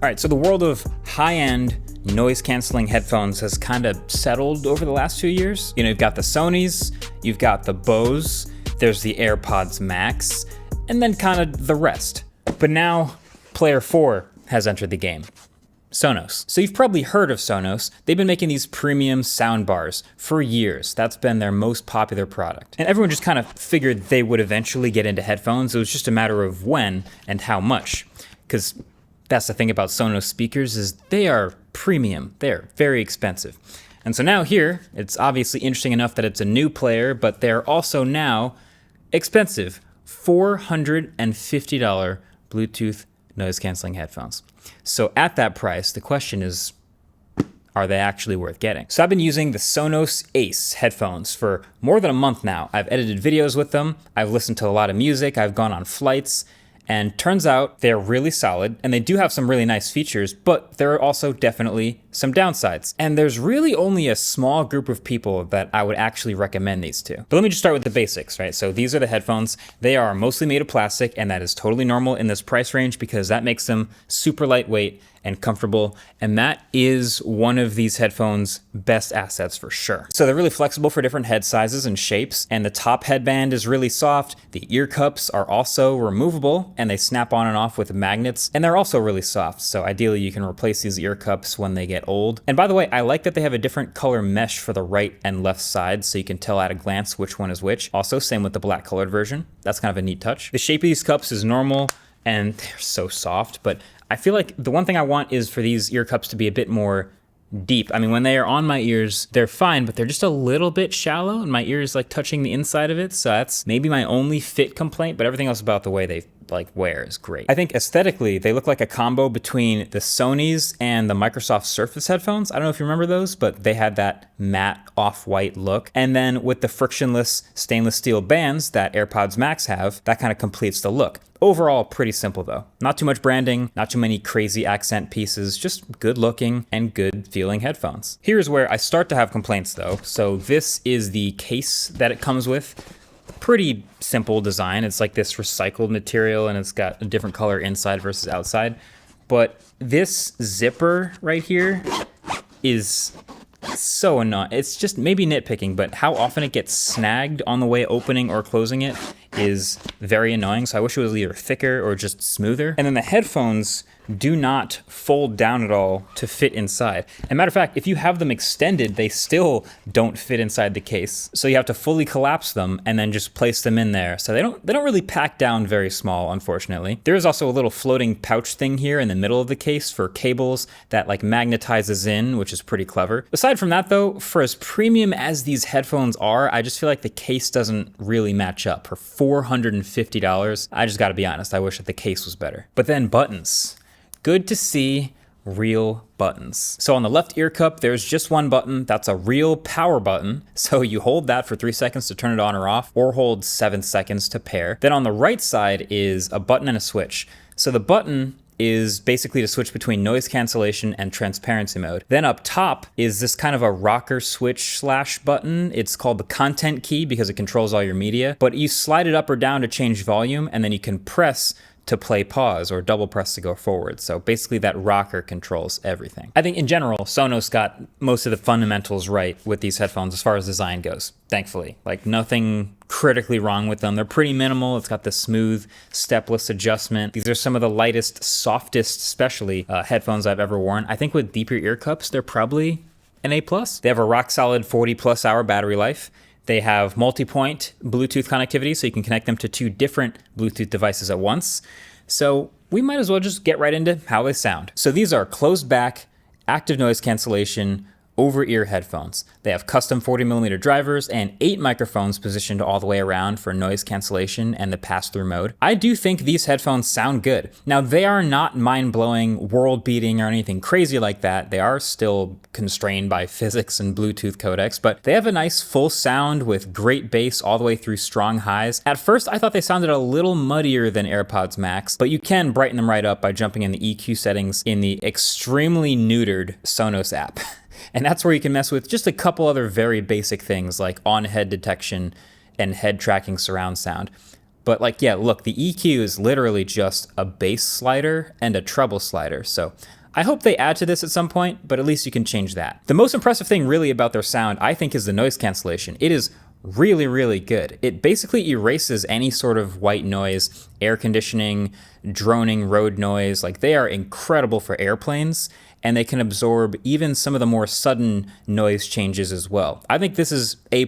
All right, so the world of high-end noise-canceling headphones has kind of settled over the last few years. You know, you've got the Sonys, you've got the Bose, there's the AirPods Max, and then kind of the rest. But now, player 4 has entered the game. Sonos. So you've probably heard of Sonos. They've been making these premium sound bars for years. That's been their most popular product. And everyone just kind of figured they would eventually get into headphones. It was just a matter of when and how much. Because that's the thing about Sonos speakers is they are premium. They're very expensive. And so now here, it's obviously interesting enough that it's a new player, but they're also now expensive. $450 Bluetooth noise canceling headphones. So at that price, the question is, are they actually worth getting? So I've been using the Sonos Ace headphones for more than a month now. I've edited videos with them. I've listened to a lot of music. I've gone on flights. And turns out they're really solid, and they do have some really nice features, but there are also definitely some downsides. And there's really only a small group of people that I would actually recommend these to. But let me just start with the basics, right? So these are the headphones. They are mostly made of plastic, and that is totally normal in this price range because that makes them super lightweight and comfortable, and that is one of these headphones' best assets for sure. So they're really flexible for different head sizes and shapes, and the top headband is really soft. The ear cups are also removable, and they snap on and off with magnets, and they're also really soft, so ideally you can replace these ear cups when they get old. And by the way, I like that they have a different color mesh for the right and left side, so you can tell at a glance which one is which. Also, same with the black colored version. That's kind of a neat touch. The shape of these cups is normal, and they're so soft, but I feel like the one thing I want is for these ear cups to be a bit more deep. I mean, when they are on my ears, they're fine, but they're just a little bit shallow, and my ear is like touching the inside of it, so that's maybe my only fit complaint, but everything else about the way they wear is great. I think aesthetically, they look like a combo between the Sony's and the Microsoft Surface headphones. I don't know if you remember those, but they had that matte off-white look. And then with the frictionless stainless steel bands that AirPods Max have, that kind of completes the look. Overall, pretty simple though. Not too much branding, not too many crazy accent pieces, just good looking and good feeling headphones. Here's where I start to have complaints though. So this is the case that it comes with. Pretty simple design. It's like this recycled material and it's got a different color inside versus outside. But this zipper right here is so annoying. It's just maybe nitpicking, but how often it gets snagged on the way opening or closing it is very annoying. So I wish it was either thicker or just smoother. And then the headphones do not fold down at all to fit inside. As a matter of fact, if you have them extended, they still don't fit inside the case. So you have to fully collapse them and then just place them in there. So they don't really pack down very small, unfortunately. There is also a little floating pouch thing here in the middle of the case for cables that like magnetizes in, which is pretty clever. Aside from that though, for as premium as these headphones are, I just feel like the case doesn't really match up. For $450, I just gotta be honest, I wish that the case was better. But then buttons. Good to see real buttons. So on the left ear cup, there's just one button. That's a real power button. So you hold that for 3 seconds to turn it on or off, or hold 7 seconds to pair. Then on the right side is a button and a switch. So the button is basically to switch between noise cancellation and transparency mode. Then up top is this kind of a rocker switch slash button. It's called the content key because it controls all your media, but you slide it up or down to change volume, and then you can press to play pause or double press to go forward. So basically that rocker controls everything. I think in general, Sonos got most of the fundamentals right with these headphones as far as design goes, thankfully. Like nothing critically wrong with them. They're pretty minimal. It's got the smooth stepless adjustment. These are some of the lightest, softest, especially headphones I've ever worn. I think with deeper ear cups, they're probably an A+. They have a rock solid 40+ hour battery life. They have multi-point Bluetooth connectivity, so you can connect them to 2 different Bluetooth devices at once. So we might as well just get right into how they sound. So these are closed back, active noise cancellation, over-ear headphones. They have custom 40mm drivers and 8 microphones positioned all the way around for noise cancellation and the pass-through mode. I do think these headphones sound good. Now, they are not mind-blowing, world-beating, or anything crazy like that. They are still constrained by physics and Bluetooth codecs, but they have a nice full sound with great bass all the way through strong highs. At first, I thought they sounded a little muddier than AirPods Max, but you can brighten them right up by jumping in the EQ settings in the extremely neutered Sonos app. And that's where you can mess with just a couple other very basic things like on-head detection and head tracking surround sound. But like, yeah, look, the EQ is literally just a bass slider and a treble slider. So I hope they add to this at some point, but at least you can change that. The most impressive thing really about their sound, I think, is the noise cancellation. It is really, really good. It basically erases any sort of white noise, air conditioning, droning road noise. Like, they are incredible for airplanes, and they can absorb even some of the more sudden noise changes as well. I think this is A+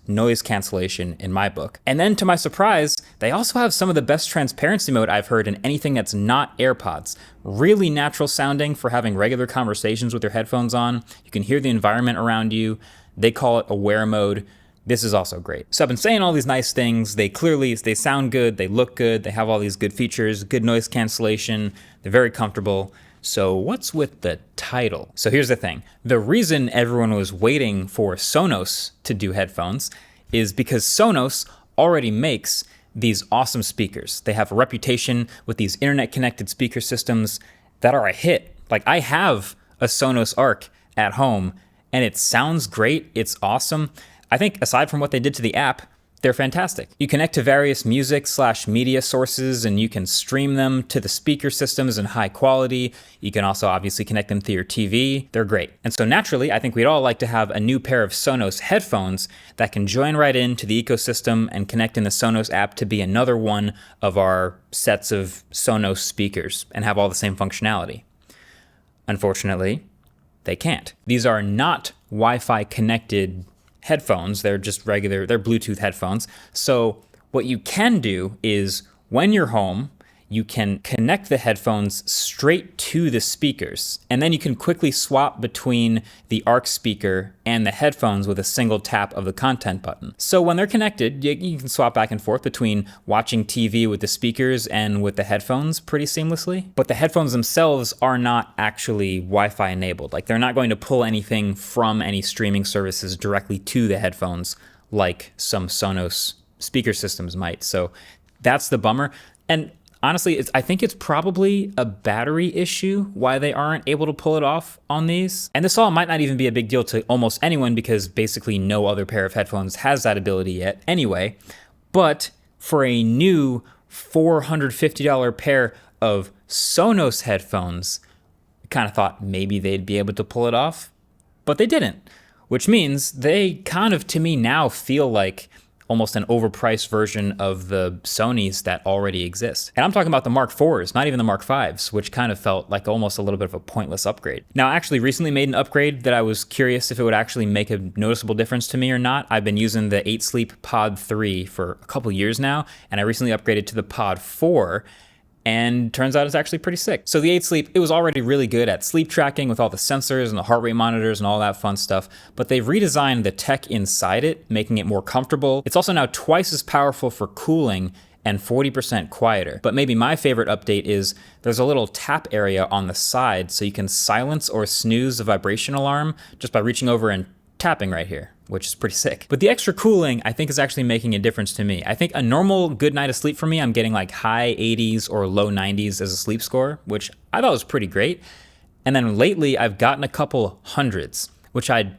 noise cancellation in my book. And then to my surprise, they also have some of the best transparency mode I've heard in anything that's not AirPods. Really natural sounding for having regular conversations with your headphones on. You can hear the environment around you. They call it aware mode. This is also great. So I've been saying all these nice things. They sound good, they look good, they have all these good features, good noise cancellation, they're very comfortable. So what's with the title? So here's the thing. The reason everyone was waiting for Sonos to do headphones is because Sonos already makes these awesome speakers. They have a reputation with these internet-connected speaker systems that are a hit. Like, I have a Sonos Arc at home, and it sounds great, it's awesome. I think aside from what they did to the app, they're fantastic. You connect to various music/media sources, and you can stream them to the speaker systems in high quality. You can also obviously connect them to your TV. They're great. And so naturally, I think we'd all like to have a new pair of Sonos headphones that can join right into the ecosystem and connect in the Sonos app to be another one of our sets of Sonos speakers and have all the same functionality. Unfortunately, they can't. These are not Wi-Fi connected headphones. They're just regular, they're Bluetooth headphones. So what you can do is when you're home, you can connect the headphones straight to the speakers, and then you can quickly swap between the Arc speaker and the headphones with a single tap of the content button. So when they're connected, you can swap back and forth between watching TV with the speakers and with the headphones pretty seamlessly. But the headphones themselves are not actually Wi-Fi enabled. Like, they're not going to pull anything from any streaming services directly to the headphones like some Sonos speaker systems might. So that's the bummer. And honestly, I think it's probably a battery issue why they aren't able to pull it off on these. And this all might not even be a big deal to almost anyone because basically no other pair of headphones has that ability yet anyway. But for a new $450 pair of Sonos headphones, I kind of thought maybe they'd be able to pull it off, but they didn't, which means they kind of, to me now, feel like almost an overpriced version of the Sonys that already exist. And I'm talking about the Mark IVs, not even the Mark Vs, which kind of felt like almost a little bit of a pointless upgrade. Now, I actually recently made an upgrade that I was curious if it would actually make a noticeable difference to me or not. I've been using the 8 Sleep Pod 3 for a couple years now, and I recently upgraded to the Pod 4, and turns out it's actually pretty sick. So the 8 Sleep, it was already really good at sleep tracking with all the sensors and the heart rate monitors and all that fun stuff, but they've redesigned the tech inside it, making it more comfortable. It's also now twice as powerful for cooling and 40% quieter. But maybe my favorite update is there's a little tap area on the side so you can silence or snooze the vibration alarm just by reaching over and tapping right here, which is pretty sick. But the extra cooling, I think, is actually making a difference to me. I think a normal good night of sleep for me, I'm getting like high 80s or low 90s as a sleep score, which I thought was pretty great. And then lately, I've gotten a couple hundreds, which I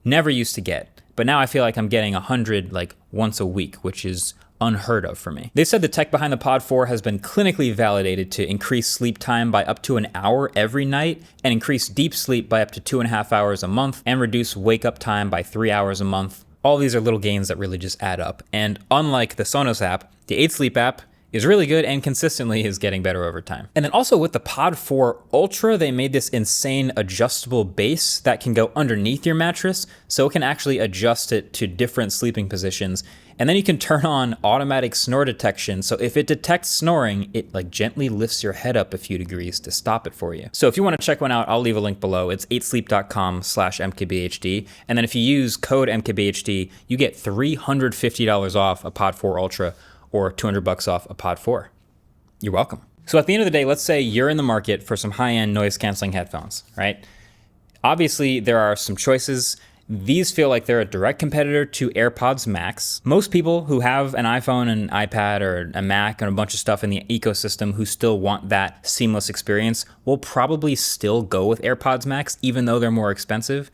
never used to get. But now I feel like I'm getting 100 like once a week, which is unheard of for me. They said the tech behind the Pod 4 has been clinically validated to increase sleep time by up to an hour every night and increase deep sleep by up to 2.5 hours a month and reduce wake up time by 3 hours a month. All these are little gains that really just add up. And unlike the Sonos app, the 8 Sleep app is really good and consistently is getting better over time. And then also with the Pod 4 Ultra, they made this insane adjustable base that can go underneath your mattress, so it can actually adjust it to different sleeping positions. And then you can turn on automatic snore detection. So if it detects snoring, it like gently lifts your head up a few degrees to stop it for you. So if you want to check one out, I'll leave a link below. It's 8sleep.com/MKBHD. And then if you use code MKBHD, you get $350 off a Pod 4 Ultra or $200 off a Pod 4. You're welcome. So at the end of the day, let's say you're in the market for some high-end noise canceling headphones, right? Obviously, there are some choices. These feel like they're a direct competitor to AirPods Max. Most people who have an iPhone, an iPad, or a Mac, and a bunch of stuff in the ecosystem who still want that seamless experience will probably still go with AirPods Max, even though they're more expensive.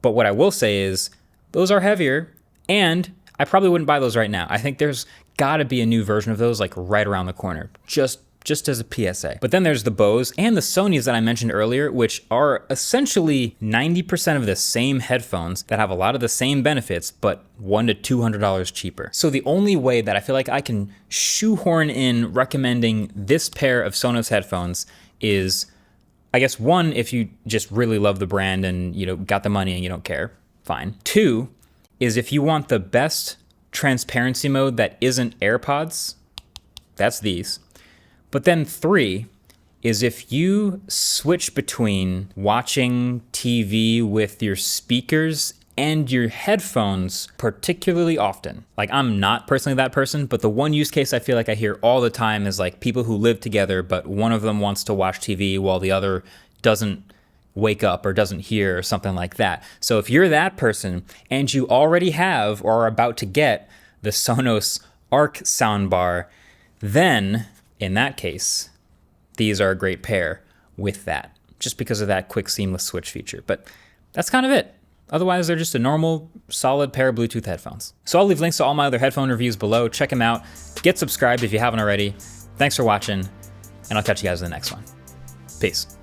But what I will say is those are heavier, and I probably wouldn't buy those right now. I think there's gotta be a new version of those like right around the corner, just as a PSA. But then there's the Bose and the Sonys that I mentioned earlier, which are essentially 90% of the same headphones that have a lot of the same benefits, but $100 to $200 cheaper. So the only way that I feel like I can shoehorn in recommending this pair of Sonos headphones is, I guess, one, if you just really love the brand and you know got the money and you don't care, fine. Two is if you want the best transparency mode that isn't AirPods, that's these. But then three is if you switch between watching TV with your speakers and your headphones particularly often. Like, I'm not personally that person, but the one use case I feel like I hear all the time is like people who live together, but one of them wants to watch TV while the other doesn't wake up or doesn't hear or something like that. So if you're that person and you already have or are about to get the Sonos Arc soundbar, then in that case, these are a great pair with that, just because of that quick seamless switch feature. But that's kind of it. Otherwise, they're just a normal, solid pair of Bluetooth headphones. So I'll leave links to all my other headphone reviews below. Check them out. Get subscribed if you haven't already. Thanks for watching, and I'll catch you guys in the next one. Peace.